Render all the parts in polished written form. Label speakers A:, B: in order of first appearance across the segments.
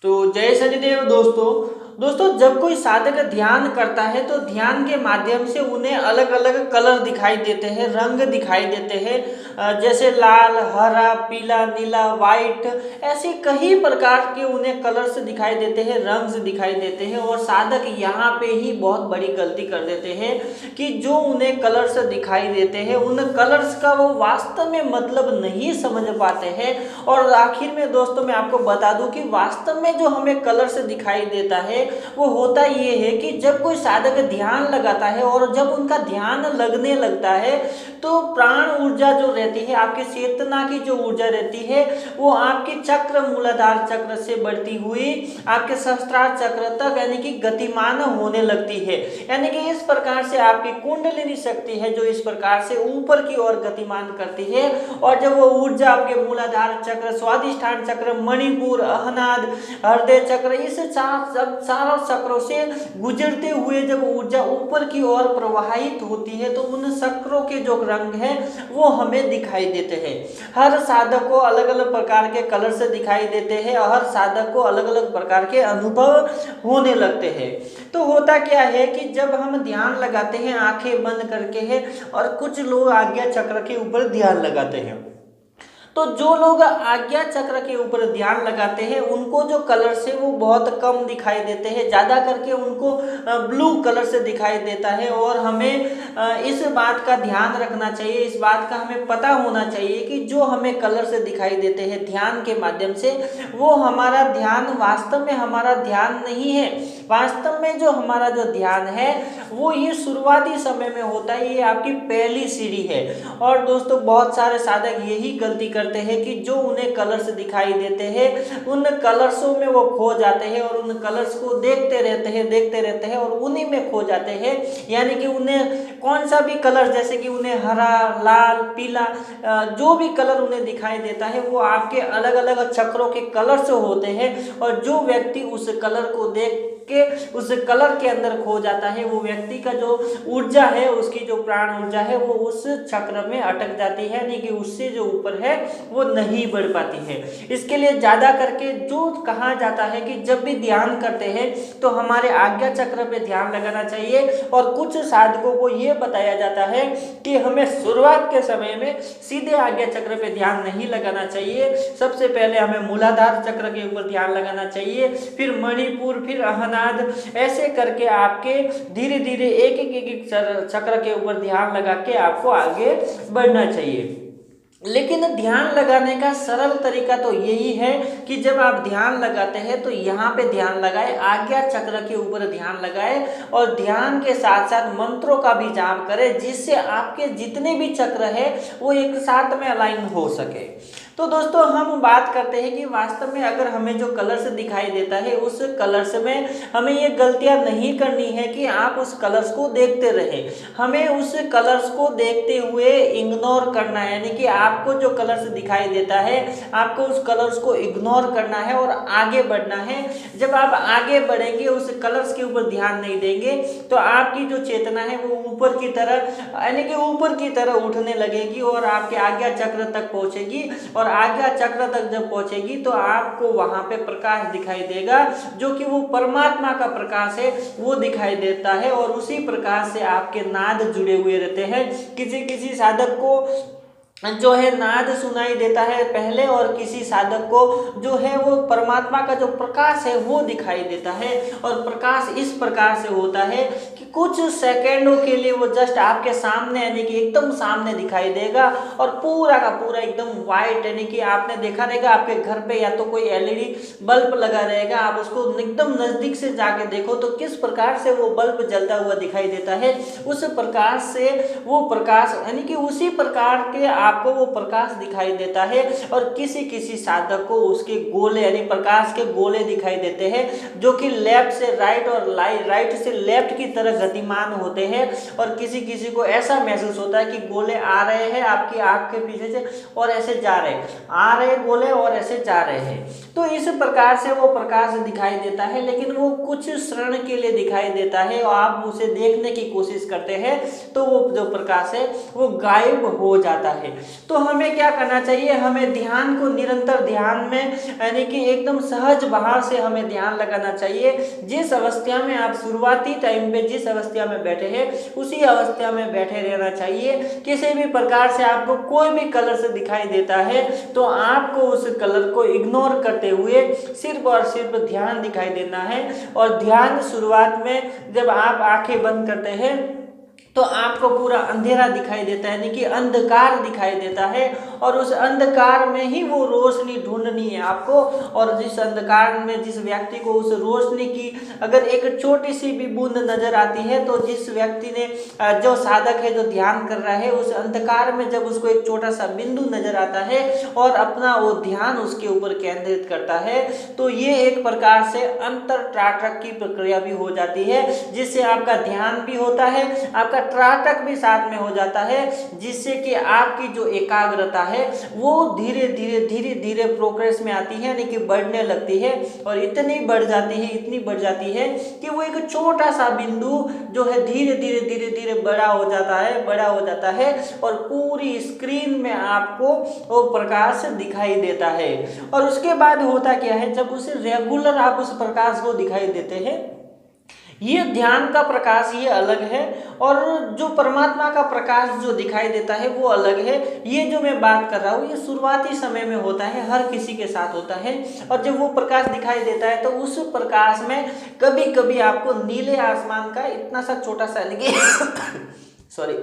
A: तो जय शनिदेव दोस्तों। जब कोई साधक ध्यान करता है तो ध्यान के माध्यम से उन्हें अलग अलग कलर दिखाई देते हैं, रंग दिखाई देते हैं। जैसे लाल, हरा, पीला, नीला, वाइट, ऐसे कई प्रकार के उन्हें कलर्स दिखाई देते हैं, रंग दिखाई देते हैं। और साधक यहाँ पे ही बहुत बड़ी गलती कर देते हैं कि जो उन्हें कलर्स दिखाई देते हैं उन कलर्स का वो वास्तव में मतलब नहीं समझ पाते हैं। और आखिर में दोस्तों मैं आपको बता दूं कि वास्तव में जो हमें कलर्स दिखाई देता है वो होता ये है कि जब कोई साधक ध्यान लगाता है और जब उनका ध्यान लगने लगता है तो प्राण ऊर्जा जो रहती है, आपकी चेतना की जो ऊर्जा रहती है, वो आपके चक्र, मूलाधार चक्र से बढ़ती हुई आपके सहस्त्रार चक्र तक यानी कि गतिमान होने लगती है। यानी कि इस प्रकार से आपकी कुंडलिनी शक्ति है जो इस प्रकार से ऊपर की ओर गतिमान करती है। और जब वो ऊर्जा आपके मूलाधार चक्र, स्वादिष्ठान चक्र, मणिपुर, अहनाद, हृदय चक्र, इस चारों चक्रों से गुजरते हुए जब ऊर्जा ऊपर की ओर प्रवाहित होती है तो उन चक्रों के जो रंग है वो हमें दिखाई देते हैं। हर साधक को अलग अलग प्रकार के कलर से दिखाई देते हैं और हर साधक को अलग अलग प्रकार के अनुभव होने लगते हैं। तो होता क्या है कि जब हम ध्यान लगाते हैं आंखें बंद करके है, और कुछ लोग आज्ञा चक्र के ऊपर ध्यान लगाते हैं, तो जो लोग आज्ञा चक्र के ऊपर ध्यान लगाते हैं उनको जो कलर्स है वो बहुत कम दिखाई देते हैं, ज़्यादा करके उनको ब्लू कलर से दिखाई देता है। और हमें इस बात का ध्यान रखना चाहिए, इस बात का हमें पता होना चाहिए कि जो हमें कलर से दिखाई देते हैं ध्यान के माध्यम से, वो हमारा ध्यान वास्तव में हमारा ध्यान नहीं है। वास्तव में जो हमारा जो ध्यान है वो ये शुरुआती समय में होता है, ये आपकी पहली सीढ़ी है। और दोस्तों बहुत सारे साधक यही गलती करते हैं कि जो उन्हें कलर्स दिखाई देते हैं उन कलर्सों में वो खो जाते हैं और उन कलर्स को देखते रहते हैं और उन्हीं में खो जाते हैं। यानी कि उन्हें कौन सा भी कलर, जैसे कि उन्हें हरा, लाल, पीला, जो भी कलर उन्हें दिखाई देता है वो आपके अलग अलग चक्रों के कलर से होते हैं। और जो व्यक्ति उस कलर को देख के उस कलर के अंदर खो जाता है, वो व्यक्ति का जो ऊर्जा है, उसकी जो प्राण ऊर्जा है वो उस चक्र में अटक जाती है, यानी कि उससे जो ऊपर है वो नहीं बढ़ पाती है। इसके लिए ज़्यादा करके जो कहा जाता है कि जब भी ध्यान करते हैं तो हमारे आज्ञा चक्र पे ध्यान लगाना चाहिए। और कुछ साधकों को ये बताया जाता है कि हमें शुरुआत के समय में सीधे आज्ञा चक्र पे ध्यान नहीं लगाना चाहिए। सबसे पहले हमें मूलाधार चक्र के ऊपर ध्यान लगाना चाहिए, फिर मणिपुर, फिर अहनाद, ऐसे करके आपके धीरे धीरे एक चक्र के ऊपर ध्यान लगा के आपको आगे बढ़ना चाहिए। लेकिन ध्यान लगाने का सरल तरीका तो यही है कि जब आप ध्यान लगाते हैं तो यहाँ पे ध्यान लगाए, आज्ञा चक्र के ऊपर ध्यान लगाए और ध्यान के साथ साथ मंत्रों का भी जाप करें, जिससे आपके जितने भी चक्र है वो एक साथ में अलाइन हो सके। तो दोस्तों हम बात करते हैं कि वास्तव में अगर हमें जो कलर्स दिखाई देता है उस कलर्स में हमें ये गलतियां नहीं करनी है कि आप उस कलर्स को देखते रहे। हमें उस कलर्स को देखते हुए इग्नोर करना है, यानी कि आपको जो कलर्स दिखाई देता है आपको उस कलर्स को इग्नोर करना है और आगे बढ़ना है। जब आप आगे बढ़ेंगे, उस कलर्स के ऊपर ध्यान नहीं देंगे, तो आपकी जो चेतना है वो ऊपर की तरह, यानी कि ऊपर की तरह उठने लगेगी और आपके आज्ञा चक्र तक पहुंचेगी। और आज्ञा चक्र तक जब पहुंचेगी तो आपको वहां पे प्रकाश दिखाई देगा, जो कि वो परमात्मा का प्रकाश है वो दिखाई देता है। और उसी प्रकाश से आपके नाद जुड़े हुए रहते हैं। किसी किसी साधक को जो है नाद सुनाई देता है पहले, और किसी साधक को जो है वो परमात्मा का जो प्रकाश है वो दिखाई देता है। और प्रकाश इस प्रकार से होता है कि कुछ सेकंडों के लिए वो जस्ट आपके सामने, यानी कि एकदम सामने दिखाई देगा और पूरा का पूरा एकदम वाइट, यानी कि आपने देखा रहेगा आपके घर पे या तो कोई एलईडी बल्ब लगा रहेगा, आप उसको एकदम नजदीक से जाके देखो तो किस प्रकार से वो बल्ब जलता हुआ दिखाई देता है। उस प्रकाश से वो प्रकाश, यानी कि उसी प्रकार के आपको वो प्रकाश दिखाई देता है। और किसी किसी साधक को उसके गोले, यानी प्रकाश के गोले दिखाई देते हैं, जो कि लेफ्ट से राइट और राइट से लेफ्ट की तरह गतिमान होते हैं। और किसी किसी को ऐसा महसूस होता है कि गोले आ रहे हैं आपकी आंख के पीछे से और ऐसे जा रहे हैं, आ रहे गोले और ऐसे जा रहे हैं। तो इस प्रकार से वो प्रकाश दिखाई देता है, लेकिन वो कुछ क्षण के लिए दिखाई देता है और आप उसे देखने की कोशिश करते हैं तो वो जो प्रकाश है वो गायब हो जाता है। तो हमें क्या करना चाहिए, हमें ध्यान को निरंतर ध्यान में यानी कि एकदम सहज भाव से हमें ध्यान लगाना चाहिए। जिस अवस्था में आप शुरुआती टाइम पे जिस अवस्था में बैठे हैं उसी अवस्था में बैठे रहना चाहिए। किसी भी प्रकार से आपको कोई भी कलर से दिखाई देता है तो आपको उस कलर को इग्नोर करते हुए सिर्फ और सिर्फ ध्यान दिखाई देना है। और ध्यान शुरुआत में जब आप आंखें बंद करते हैं तो आपको पूरा अंधेरा दिखाई देता है, यानी कि अंधकार दिखाई देता है, और उस अंधकार में ही वो रोशनी ढूंढनी है आपको। और जिस अंधकार में जिस व्यक्ति को उस रोशनी की अगर एक छोटी सी भी बूंद नजर आती है तो जिस व्यक्ति ने जो साधक है जो ध्यान कर रहा है उस अंधकार में जब उसको एक छोटा सा बिंदु नजर आता है और अपना वो ध्यान उसके ऊपर केंद्रित करता है तो ये एक प्रकार से अंतर त्राटक की प्रक्रिया भी हो जाती है, जिससे आपका ध्यान भी होता है, आपका त्राटक भी साथ में हो जाता है, जिससे कि आपकी जो एकाग्रता है वो धीरे धीरे धीरे धीरे प्रोग्रेस में आती है, यानी कि बढ़ने लगती है। और इतनी बढ़ जाती है कि वो एक छोटा सा बिंदु जो है धीरे धीरे धीरे धीरे बड़ा हो जाता है और पूरी स्क्रीन में आपको वो प्रकाश दिखाई देता है। और उसके बाद होता क्या है, जब उसे रेगुलर आप उस प्रकाश को दिखाई देते हैं, ये ध्यान का प्रकाश ये अलग है और जो परमात्मा का प्रकाश जो दिखाई देता है वो अलग है। ये जो मैं बात कर रहा हूँ ये शुरुआती समय में होता है, हर किसी के साथ होता है। और जब वो प्रकाश दिखाई देता है तो उस प्रकाश में कभी कभी आपको नीले आसमान का इतना सा छोटा सा सॉरी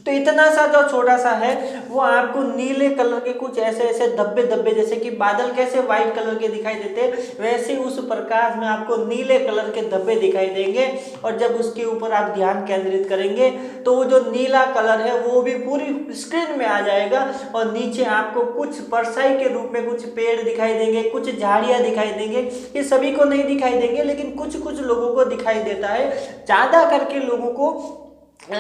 A: तो इतना सा जो छोटा सा है वो आपको नीले कलर के कुछ ऐसे ऐसे धब्बे धब्बे, जैसे कि बादल कैसे व्हाइट कलर के दिखाई देते वैसे उस प्रकाश में आपको नीले कलर के धब्बे दिखाई देंगे। और जब उसके ऊपर आप ध्यान केंद्रित करेंगे तो वो जो नीला कलर है वो भी पूरी स्क्रीन में आ जाएगा और नीचे आपको कुछ परछाई के रूप में कुछ पेड़ दिखाई देंगे, कुछ झाड़ियाँ दिखाई देंगे। ये सभी को नहीं दिखाई देंगे लेकिन कुछ कुछ लोगों को दिखाई देता है, ज़्यादा करके लोगों को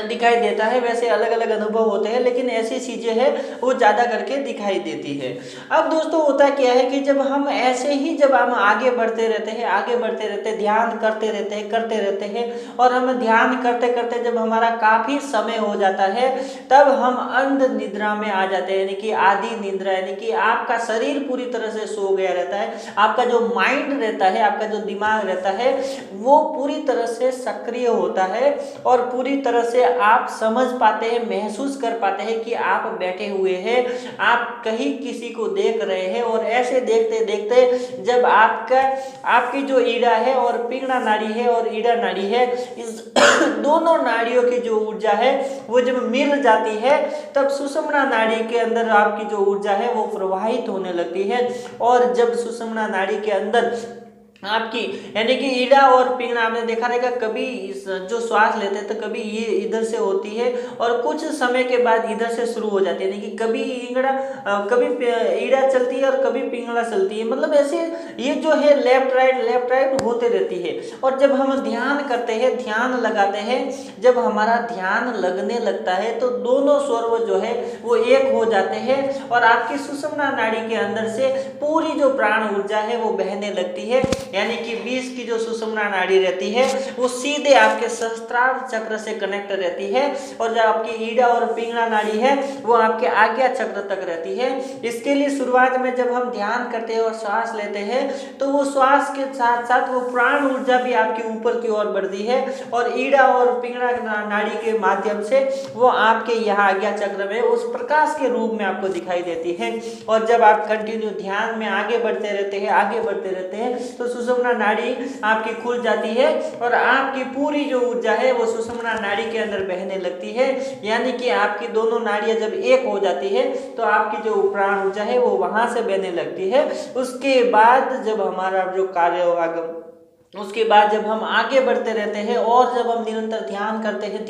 A: दिखाई देता है। वैसे अलग अलग अनुभव होते हैं लेकिन ऐसी चीजें हैं वो ज्यादा करके दिखाई देती है। अब दोस्तों होता क्या है कि जब हम ऐसे ही जब हम आगे बढ़ते रहते ध्यान करते रहते हैं और हम ध्यान करते करते जब हमारा काफी समय हो जाता है तब हम अंध निद्रा में आ जाते हैं, यानी कि आधी निद्रा, यानी कि आपका शरीर पूरी तरह से सो गया रहता है, आपका जो माइंड रहता है, आपका जो दिमाग रहता है वो पूरी तरह से सक्रिय होता है और पूरी तरह से आप समझ पाते हैं, महसूस कर पाते हैं कि आप बैठे हुए हैं, आप कहीं किसी को देख रहे हैं। और ऐसे देखते देखते जब आपकी जो ईड़ा है और पिंगला नाड़ी है और ईड़ा नाड़ी है, इस दोनों नाड़ियों की जो ऊर्जा है वो जब मिल जाती है तब सुषुम्ना नाड़ी के अंदर आपकी जो ऊर्जा है वो प्रवाहित होने लगती है। और जब सुषुम्ना नाड़ी के अंदर आपकी यानी कि ईड़ा और पिंगला आपने देखा रहेगा, कभी जो श्वास लेते हैं तो कभी ये इधर से होती है और कुछ समय के बाद इधर से शुरू हो जाती है, यानी कि कभी कभी ईड़ा चलती है और कभी पिंगला चलती है, मतलब ऐसे ये जो है लेफ्ट राइट होते रहती है। और जब हम ध्यान करते हैं, ध्यान लगाते हैं, जब हमारा ध्यान लगने लगता है तो दोनों स्वर जो है वो एक हो जाते हैं और आपकी सुषुम्ना नाड़ी के अंदर से पूरी जो प्राण ऊर्जा है वो बहने लगती है, यानी कि 20 की जो सुषुम्ना नाड़ी रहती है वो सीधे आपके सहस्त्रार चक्र से कनेक्ट रहती है और जो आपकी ईड़ा और पिंगला नाड़ी है वो आपके आज्ञा चक्र तक रहती है। इसके लिए शुरुआत में जब हम ध्यान करते हैं और श्वास लेते हैं तो वो श्वास के साथ साथ वो प्राण ऊर्जा भी आपके ऊपर की ओर बढ़ती है और ईड़ा और पिंगला नाड़ी के माध्यम से वो आपके यहाँ आज्ञा चक्र में उस प्रकाश के रूप में आपको दिखाई देती है। और जब आप कंटिन्यू ध्यान में आगे बढ़ते रहते हैं तो सुषुम्ना नाड़ी आपकी खुल जाती है और आपकी पूरी जो ऊर्जा है वो सुषुम्ना नाड़ी के अंदर बहने लगती है, यानी कि आपकी दोनों नाड़ियां जब एक हो जाती है तो आपकी जो प्राण ऊर्जा है वो वहां से बहने लगती है। उसके बाद जब हमारा जो कार्य होगा उसके बाद जब हम आगे बढ़ते रहते हैं और जब हम निरंतर ध्यान करते हैं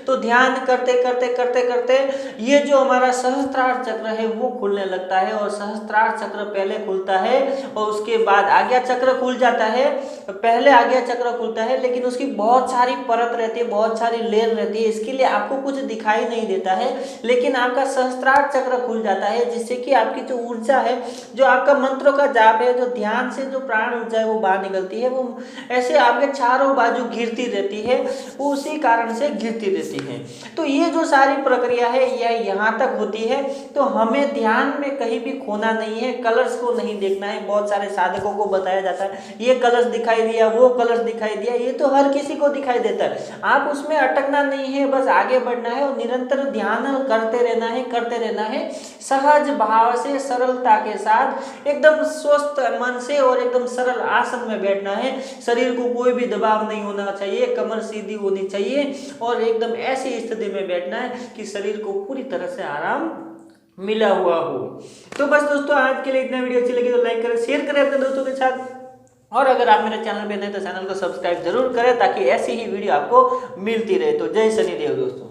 A: तो ध्यान करते ये जो हमारा सहस्त्रार चक्र है वो खुलने लगता है और सहस्त्रार चक्र पहले खुलता है और उसके बाद आज्ञा चक्र खुल जाता है। पहले आज्ञा चक्र खुलता है लेकिन उसकी बहुत सारी परत रहती है, बहुत सारी लेयर रहती है, इसके लिए आपको कुछ दिखाई नहीं देता है, लेकिन आपका सहस्त्रार चक्र खुल जाता है जिससे कि आपकी जो ऊर्जा है, जो आपका मंत्रों का जाप है, जो ध्यान से जो प्राण ऊर्जा है वो बाहर निकल चलती है वो ऐसे आपके चारों बाजू गिरती रहती है, वो उसी कारण से गिरती रहती है। तो ये जो सारी प्रक्रिया है यह यहाँ तक होती है। तो हमें ध्यान में कहीं भी खोना नहीं है, कलर्स को नहीं देखना है। बहुत सारे साधकों को बताया जाता है ये कलर्स दिखाई दिया, वो कलर्स दिखाई दिया, ये तो हर किसी को दिखाई देता है। आप उसमें अटकना नहीं है, बस आगे बढ़ना है और निरंतर ध्यान करते रहना है, करते रहना है, सहज भाव से, सरलता के साथ, एकदम स्वस्थ मन से और एकदम सरल आसन में बैठना है। शरीर को कोई भी दबाव नहीं होना चाहिए, कमर सीधी होनी चाहिए और एकदम ऐसी स्थिति में बैठना है कि शरीर को पूरी तरह से आराम मिला हुआ हो। तो बस दोस्तों आज के लिए इतना। वीडियो अच्छी लगी तो लाइक करें, शेयर करें अपने दोस्तों के साथ, और अगर आप मेरे चैनल पे नए तो चैनल को सब्सक्राइब जरूर करें ताकि ऐसी ही वीडियो आपको मिलती रहे। तो जय शनिदेव दोस्तों।